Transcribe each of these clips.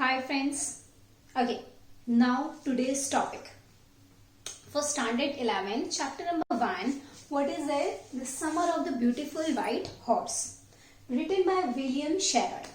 Hi friends. Okay, now today's topic for standard 11, chapter number 1. What is it? The Summer of the Beautiful White Horse, written by William Sherrod.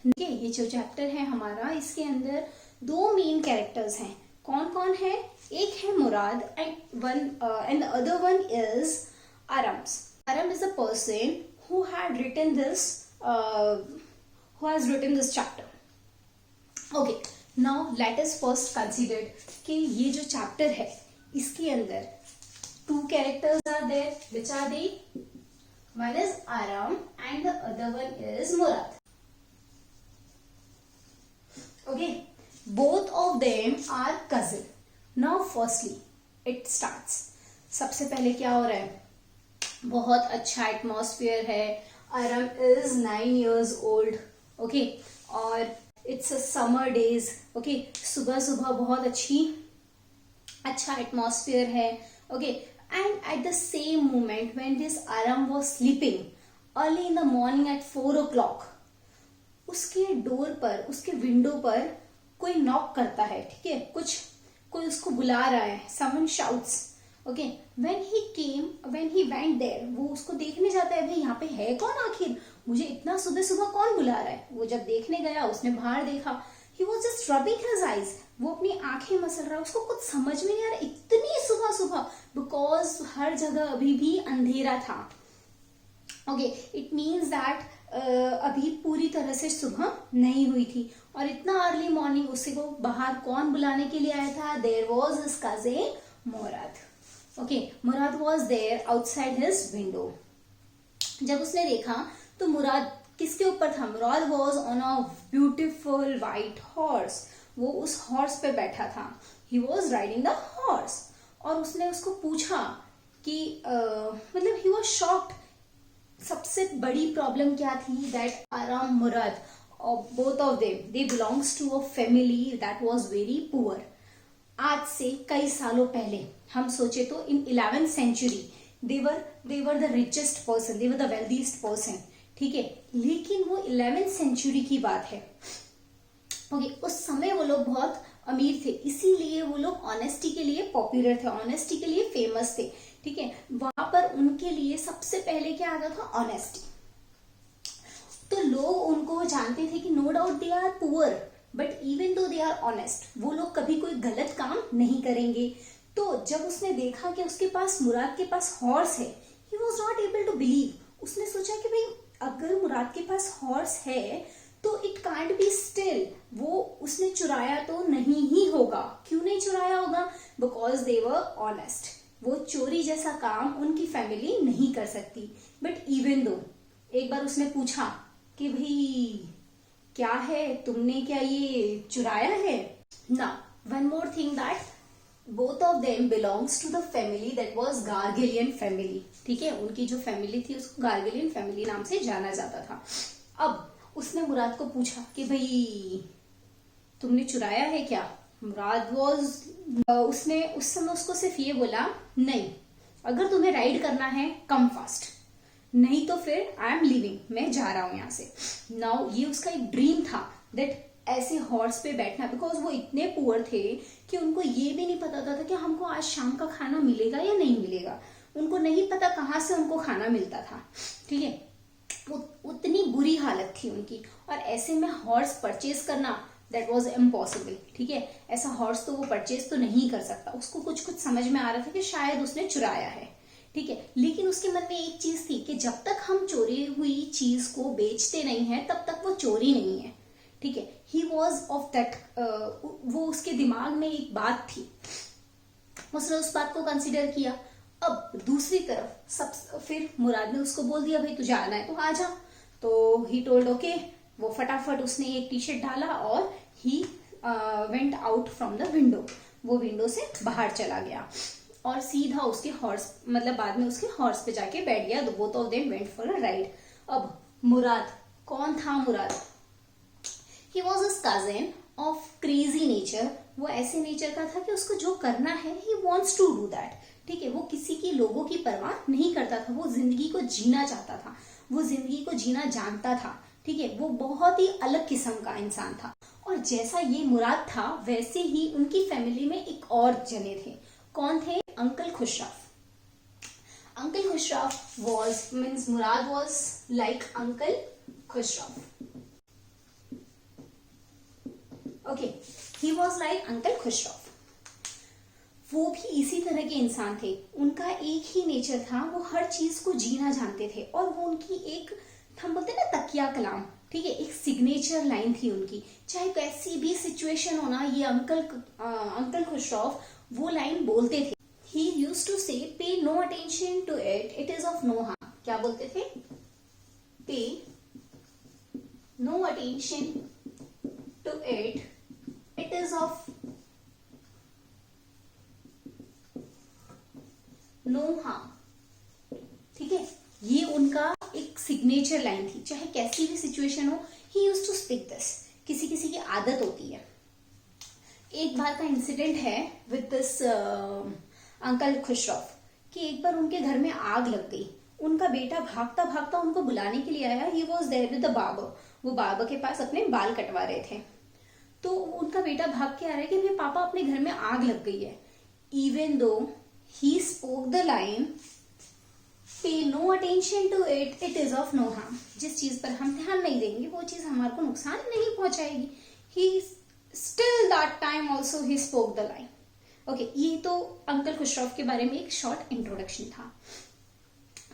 Okay, ये जो chapter है हमारा, इसके अंदर दो main characters हैं. कौन कौन है? एक है मुराद and the other one is Arams. Aram is a person who had written this chapter. Okay, now let us first consider कि ये जो चैप्टर है इसके अंदर two characters are there. Which are they? One is Aram and the other one is Murad. Okay, both of them are cousin. Now firstly it starts. सबसे पहले क्या हो रहा है? बहुत अच्छा एटमॉस्फेयर है. Aram is 9 years old. Okay, और it's a summer days. Okay, सुबह सुबह बहुत अच्छा एटमॉस्फेयर है. Okay, and at the same moment when this Aram was sleeping early in the morning at 4 o'clock, उसके डोर पर, उसके विंडो पर कोई नॉक करता है. ठीक है, कोई उसको बुला रहा है. Someone shouts. Okay, when he went there, वो उसको देखने जाता है. भाई यहाँ पे है कौन आखिर, मुझे इतना सुबह सुबह कौन बुला रहा है. वो जब देखने गया, उसने बाहर देखा. He was just rubbing his eyes. वो अपनी आंखें मसल रहा है. उसको कुछ समझ में नहीं आ रहा इतनी सुबह सुबह, बिकॉज हर जगह अभी भी अंधेरा था. ओके, इट मीन्स दैट अभी पूरी तरह से सुबह नहीं हुई थी. और इतना अर्ली मॉर्निंग उसे को बाहर कौन बुलाने के लिए आया था? There was his cousin Mourad. Okay, Mourad was there outside his window. जब उसने देखा तो मुराद किसके ऊपर था? Mourad was on a beautiful white horse. वो उस हॉर्स पे बैठा था. He was riding the horse. और उसने उसको पूछा कि मतलब ही वॉज शॉक्ड. सबसे बड़ी प्रॉब्लम क्या थी? That Aram Mourad, both of them, they belongs to a family that was very poor. आज से कई सालों पहले हम सोचे तो इन 11th century they were the richest person, they were the wealthiest person. ठीक है, लेकिन वो 11th century की बात है. ओके, उस समय वो लोग बहुत अमीर थे, इसीलिए वो लोग ऑनेस्टी के लिए पॉपुलर थे, ऑनेस्टी के लिए फेमस थे. ठीक है, वहां पर उनके लिए सबसे पहले क्या आता था? ऑनेस्टी. तो लोग उनको जानते थे कि no doubt they are poor, but even though they are honest, वो लोग कभी कोई गलत काम नहीं करेंगे. तो जब उसने देखा कि उसके पास, मुराद के पास हॉर्स है, he was not able to believe. उसने सोचा कि भाई अगर मुराद के पास हॉर्स है तो इट कांट बी स्टिल. वो उसने चुराया तो नहीं ही होगा. क्यों नहीं चुराया होगा? Because they were honest. वो चोरी जैसा काम उनकी फैमिली नहीं कर सकती. बट इवन दो, एक बार उसने पूछा कि भाई क्या है, तुमने क्या ये चुराया है? ना, one more thing, that both of them belongs to the family that was Gargilian family. ठीक है, उनकी जो फैमिली थी उसको गार्गेलियन फैमिली नाम से जाना जाता था. अब उसने मुराद को पूछा कि भाई तुमने चुराया है क्या? मुराद उसने उस समय उसको सिर्फ ये बोला, नहीं, अगर तुम्हें राइड करना है कम फास्ट, नहीं तो फिर आई एम लिविंग, मैं जा रहा हूं यहाँ से. नाउ ये उसका एक ड्रीम था दैट ऐसे हॉर्स पे बैठना, बिकॉज वो इतने पुअर थे कि उनको ये भी नहीं पता था कि हमको आज शाम का खाना मिलेगा या नहीं मिलेगा. उनको नहीं पता कहाँ से उनको खाना मिलता था. ठीक है, उतनी बुरी हालत थी उनकी. और ऐसे में हॉर्स परचेज करना, दैट वाज इम्पॉसिबल. ठीक है, ऐसा हॉर्स तो वो परचेज तो नहीं कर सकता. उसको कुछ समझ में आ रहा था कि शायद उसने चुराया है. ठीक है, लेकिन उसके मन में एक चीज थी कि जब तक हम चोरी हुई चीज को बेचते नहीं है तब तक वो चोरी नहीं है. ठीक है, ही वॉज ऑफ दैट, वो उसके दिमाग में एक बात थी, उसने उस बात को कंसिडर किया. अब दूसरी तरफ फिर मुराद ने उसको बोल दिया, भाई तुझे आना है तो आ जा. तो ही टोल्ड ओके. वो फटाफट उसने एक टी शर्ट डाला और he went out from the window. वो विंडो से बाहर चला गया और सीधा उसके हॉर्स, मतलब बाद में उसके हॉर्स पे जाके बैठ गया. Both of them went for a ride. अब मुराद कौन था? मुराद He was his cousin of crazy nature. वो ऐसे नेचर का था कि उसको जो करना है he wants to do that. ठीक है, वो किसी की, लोगों की परवाह नहीं करता था. वो जिंदगी को जीना चाहता था, वो जिंदगी को जीना जानता था. ठीक है, वो बहुत ही अलग किस्म का इंसान था. और जैसा ये मुराद था वैसे ही उनकी फैमिली में एक और जने थे। कौन थे? Uncle खुशरफ। Uncle Khusraw means Murad was like Uncle Khusraw. Okay, he was like Uncle Khusraw. वो भी इसी तरह के इंसान थे। उनका एक ही नेचर था, वो हर चीज को जीना जानते थे और वो उनकी एक, हम बोलते ना तकिया कलाम, ठीक है, एक सिग्नेचर लाइन थी उनकी। चाहे कैसी भी सिचुएशन हो ना, ये अंकल खुशरफ वो लाइन बोलते थे। He used to say, pay no attention to it, it is of no harm. क्या बोलते थे? Pay no attention to it, it is of no harm. ठीक है, ये उनका एक सिग्नेचर लाइन थी। चाहे कैसी भी सिचुएशन हो, he used to speak this. किसी किसी की आदत होती है। एक बार का इंसिडेंट है विद दिस अंकल खुशरफ कि एक बार उनके घर में आग लग गई। उनका बेटा भागता भागता उनको बुलाने के लिए आया। He was there with the barber. वो बार्बर के पास अपने बाल कटवा रहे थे। तो उनका बेटा भाग के आ रहा है कि मेरे पापा, अपने घर में आग लग गई है। Even though he spoke the line, pay no attention to it, it is of no harm. जिस चीज पर हम ध्यान नहीं देंगे वो चीज हमारे को नुकसान नहीं पहुंचाएगी। He still that time also he spoke the line. Okay, ये तो अंकल खुशरफ के बारे में एक शॉर्ट इंट्रोडक्शन था।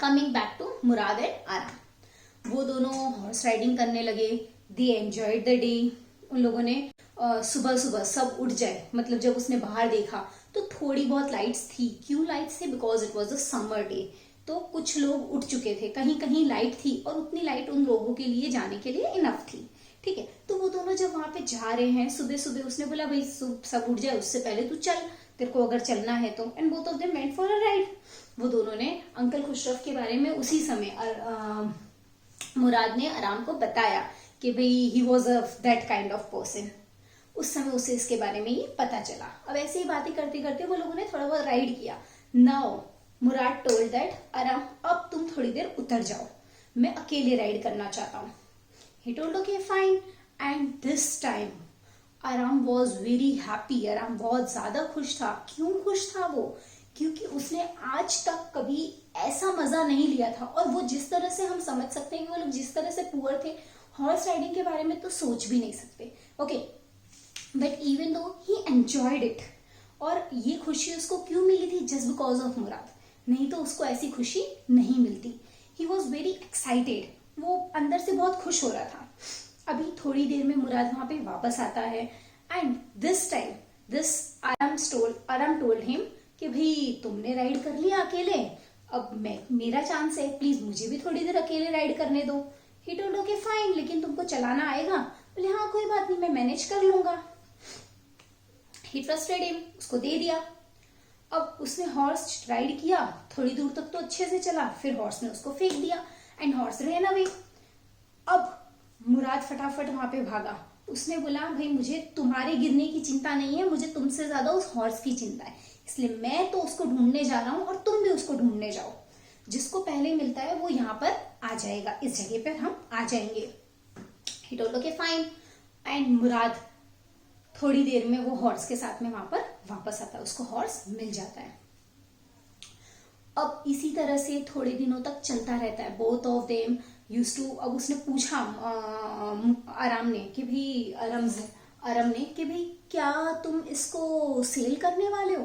Coming back to Murad and Aram. वो दोनों हॉर्स राइडिंग करने लगे। They enjoyed the day. उन लोगों ने सुबह सुबह सब उठ जाए, मतलब जब उसने बाहर देखा तो थोड़ी बहुत लाइट्स थी। क्यों लाइट्स थी? Because it was a summer day. तो कुछ लोग उठ चुके थे, कहीं कहीं लाइट थी और उतनी लाइट उन लोगों के लिए जाने के लिए इनफ थी। ठीक है, तो वो दोनों जब वहां पे जा रहे हैं सुबह सुबह, उसने बोला भाई सब उठ जाए, उससे पहले तू चल, तेरे को अगर चलना है तो। And both of them went for a ride. वो दोनों ने अंकल खुशरफ के बारे में उसी समय मुराद ने आराम को बताया कि भाई he was a that kind of person. उस समय उसे इसके बारे में ये पता चला। अब ऐसे ही बातें करते करते वो लोगों ने थोड़ा बहुत राइड किया। नाउ मुराद टोल्ड दैट आराम, अब तुम थोड़ी देर उतर जाओ, मैं अकेले राइड करना चाहता हूँ। He told okay fine, and this time आराम was very happy। आराम बहुत ज्यादा खुश था। क्यों खुश था वो? क्योंकि उसने आज तक कभी ऐसा मजा नहीं लिया था। और वो जिस तरह से हम समझ सकते हैं कि वो लोग जिस तरह से पुअर थे, हॉर्स राइडिंग के बारे में तो सोच भी नहीं सकते। Okay, but even though he enjoyed it. और ये खुशी उसको क्यों मिली थी? जस्ट बिकॉज ऑफ मुराद। नहीं तो उसको ऐसी खुशी नहीं मिलती। He was very excited. वो अंदर से बहुत खुश हो रहा था। अभी थोड़ी देर में मुराद वहां पे वापस आता है। एंड दिस टाइम दिस आराम टोल्ड हिम कि भाई तुमने राइड कर लिया अकेले, अब मेरा चांस है, प्लीज मुझे भी थोड़ी देर अकेले राइड करने दो। ही टोल्ड ओके फाइन, लेकिन तुमको चलाना आएगा? बोले हाँ कोई बात नहीं, मैं मैनेज कर लूंगा। ही ट्रस्टेड हिम, उसको दे दिया। अब उसने हॉर्स राइड किया, थोड़ी दूर तक तो अच्छे से चला, फिर हॉर्स ने उसको फेंक दिया एंड हॉर्स रैन अवे। अब मुराद फटाफट वहां पे भागा। उसने बोला भाई मुझे तुम्हारे गिरने की चिंता नहीं है, मुझे तुमसे ज्यादा उस हॉर्स की चिंता है, इसलिए मैं तो उसको ढूंढने जा रहा हूं और तुम भी उसको ढूंढने जाओ। जिसको पहले मिलता है वो यहाँ पर आ जाएगा, इस जगह पर हम आ जाएंगे। He told okay fine. And Mourad थोड़ी देर में वो हॉर्स के साथ में वहां पर वापस आता है, उसको हॉर्स मिल जाता है। अब इसी तरह से थोड़े दिनों तक चलता रहता है। Both of them used to. अब उसने पूछा आराम ने कि भाई क्या तुम इसको सेल करने वाले हो?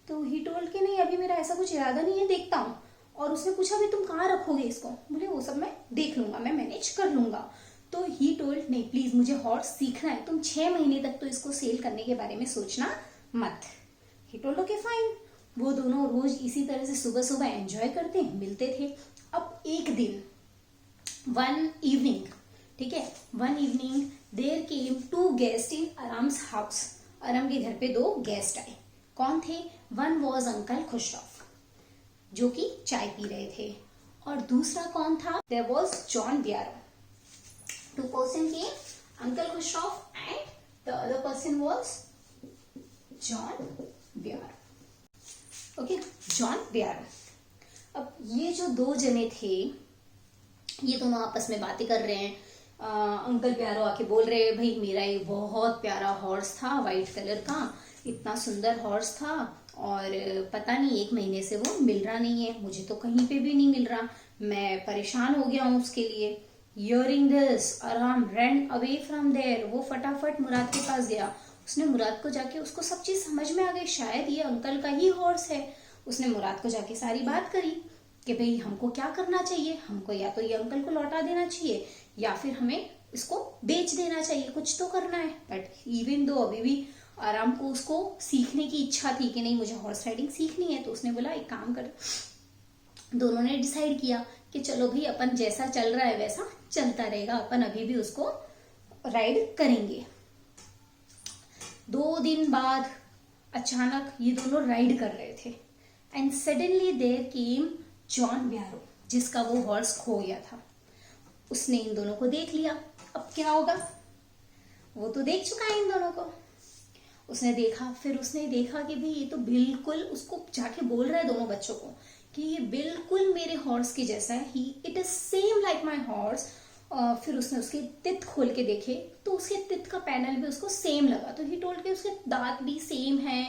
तो ही टोल्ड कि नहीं, अभी मेरा ऐसा कुछ इरादा नहीं है, देखता हूँ। और उसने पूछा भाई तुम कहाँ रखोगे इसको? बोले वो सब मैं देख लूंगा, मैं मैनेज कर लूंगा। तो ही टोल्ड नहीं, प्लीज मुझे हॉर्स सीखना है, तुम 6 महीने तक तो इसको सेल करने के बारे में सोचना मत। ही टोल्ड ओके फाइन। वो दोनों रोज इसी तरह से सुबह सुबह एंजॉय करते मिलते थे। अब एक दिन वन इवनिंग, ठीक है, one evening there came 2 guest in Aram's house. Aram के घर पे 2 गेस्ट आए। कौन थे? वन वॉज अंकल खुशरफ, जो कि चाय पी रहे थे, और दूसरा कौन था? There was John Byro. 2 person came, Uncle Khusraw and the other person was John Biaro. Okay, John Biaro. अब ये जो 2 जने थे, ये दोनों आपस में बातें कर रहे हैं अंकल प्यारो आके बोल रहे भाई मेरा ये बहुत प्यारा हॉर्स था, वाइट कलर का, इतना सुंदर हॉर्स था, और पता नहीं 1 महीने से वो मिल रहा नहीं है, मुझे तो कहीं पे भी नहीं मिल रहा, मैं परेशान हो गया हूँ उसके लिए। हियरिंग दिस आराम रन अवे फ्रॉम देयर, वो फटाफट मुराद के पास गया। उसने मुराद को जाके, उसको सब चीज समझ में आ गई, शायद ये अंकल का ही हॉर्स है। उसने मुराद को जाके सारी बात करी कि भाई हमको क्या करना चाहिए, हमको या तो ये अंकल को लौटा देना चाहिए या फिर हमें इसको बेच देना चाहिए, कुछ तो करना है। बट इवन दो अभी भी आराम को उसको सीखने की इच्छा थी कि नहीं मुझे हॉर्स राइडिंग सीखनी है, तो उसने बोला एक काम कर। दोनों ने डिसाइड किया कि चलो भाई अपन जैसा चल रहा है वैसा चलता रहेगा, अपन अभी भी उसको राइड करेंगे। 2 दिन बाद अचानक ये दोनों राइड कर रहे थे and suddenly there came John Byro, जिसका वो हॉर्स खो गया था। उसने इन दोनों को देख लिया। अब क्या होगा, वो तो देख चुका है इन दोनों को। उसने देखा, फिर उसने देखा कि भाई ये तो बिल्कुल, उसको जाके बोल रहा है दोनों बच्चों को कि ये बिल्कुल मेरे हॉर्स के जैसा है, he it is same like my horse. फिर उसने उसके तित खोल के देखे तो उसके तित का पैनल भी उसको सेम लगा, तो ही टोल्ड के उसके दांत भी सेम है,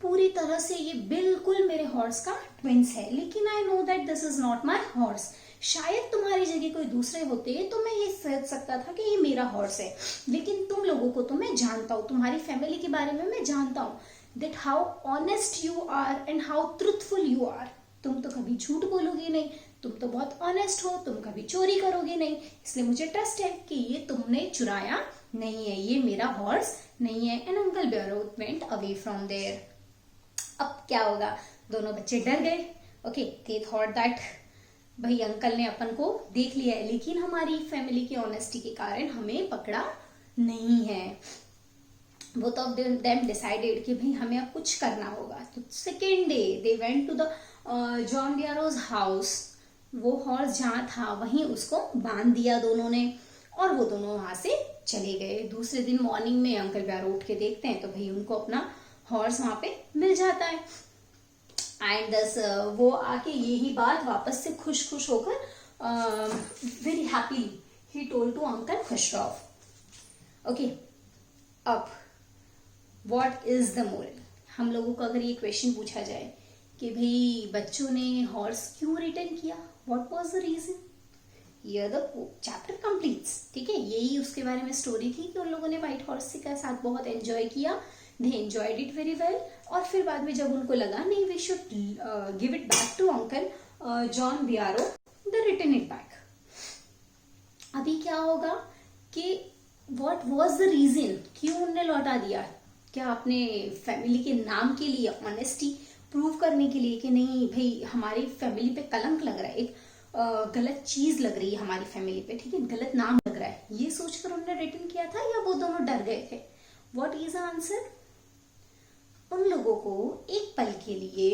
पूरी तरह से ये बिल्कुल मेरे हॉर्स का ट्विंस है। लेकिन I know that this is not my horse, शायद तुम्हारी जगह कोई दूसरे होते तो मैं ये सोच सकता था कि ये मेरा हॉर्स है, लेकिन तुम लोगों को तो मैं जानता हूँ, तुम्हारी फैमिली के बारे में मैं जानता हूँ, that how honest you are and how truthful you are. तुम तो कभी झूठ बोलोगे नहीं, तुम तो बहुत ऑनेस्ट हो, तुम कभी चोरी करोगे नहीं, इसलिए मुझे ट्रस्ट है कि ये तुमने चुराया नहीं है, ये मेरा हॉर्स नहीं है। And uncle Byro went away from there. अब क्या होगा, दोनों बच्चे डर गए। ओके, दे थॉट दैट भाई अंकल ने अपन को देख लिया है, लेकिन हमारी फैमिली की ऑनेस्टी के कारण हमें पकड़ा नहीं है। बोथ ऑफ देम डिसाइडेड कि भाई हमें अब कुछ करना होगा। तो second day they went to the John Byro's house. वो हॉर्स जहाँ था वहीं उसको बांध दिया दोनों ने, और वो दोनों वहां से चले गए। दूसरे दिन मॉर्निंग में अंकल ब्यारो उठ के देखते हैं तो भाई उनको अपना हॉर्स वहां पे मिल जाता है। एंड दस वो आके यही बात वापस से खुश खुश होकर very happily he told to uncle Khosrove. Okay, अब व्हाट इज द मोरल। हम लोगों को अगर ये क्वेश्चन पूछा जाए कि भाई बच्चों ने हॉर्स क्यों रिटर्न किया, what was the reason, here the chapter completes. ठीक है, यही उसके बारे में स्टोरी थी कि उन लोगों ने व्हाइट हॉर्स के साथ बहुत एंजॉय किया, they enjoyed it very well. और फिर बाद में जब उनको लगा नहीं we should give it back to uncle John Byro, they return it back. अभी क्या होगा कि व्हाट वाज द रीजन, क्यों उन्होंने लौटा दिया, क्या अपने फैमिली के नाम के लिए, ऑनेस्टी प्रूव करने के लिए कि नहीं भाई हमारी फैमिली पे कलंक लग रहा है, एक गलत चीज लग रही है हमारी फैमिली पे, ठीक है, गलत नाम लग रहा है, ये सोचकर उन्होंने रिटर्न किया था, या वो दोनों डर गए थे। व्हाट इज द आंसर, उन लोगों को एक पल के लिए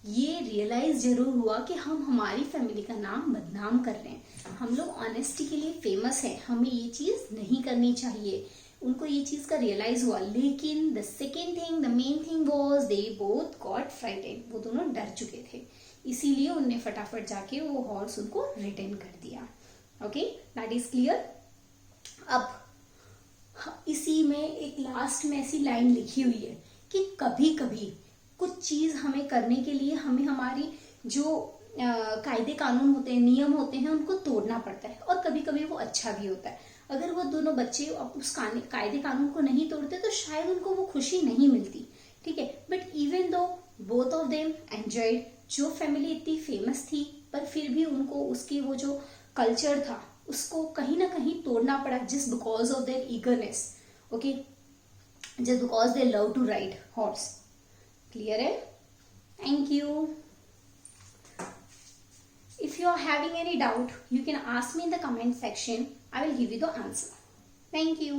ये रियलाइज जरूर हुआ कि हम हमारी फैमिली का नाम बदनाम कर रहे हैं, हम लोग ऑनेस्टी के लिए फेमस हैं, हमें ये चीज नहीं करनी चाहिए। उनको ये चीज का रियलाइज हुआ, लेकिन the second thing, the main thing was they both got frightened, वो दोनों डर चुके थे, इसीलिए उनने फटाफट जाके वो हॉर्स उनको रिटर्न कर दिया। Okay, that is clear. अब इसी में एक लास्ट में ऐसी लाइन लिखी हुई है कि कभी कभी कुछ चीज हमें करने के लिए हमें हमारी जो कायदे कानून होते हैं, नियम होते हैं, उनको तोड़ना पड़ता है, और कभी कभी वो अच्छा भी होता है। अगर वो दोनों बच्चे उस कायदे कानून को नहीं तोड़ते तो शायद उनको वो खुशी नहीं मिलती, ठीक है। बट इवन दो बोथ ऑफ देम एंजॉयड, जो फैमिली इतनी फेमस थी पर फिर भी उनको उसकी वो जो कल्चर था उसको कहीं ना कहीं तोड़ना पड़ा, just because of their eagerness. Okay, just because they love to ride horse. Clear है? Thank you. If you are having any doubt, you can ask me in the comment section. I will give you the answer. Thank you.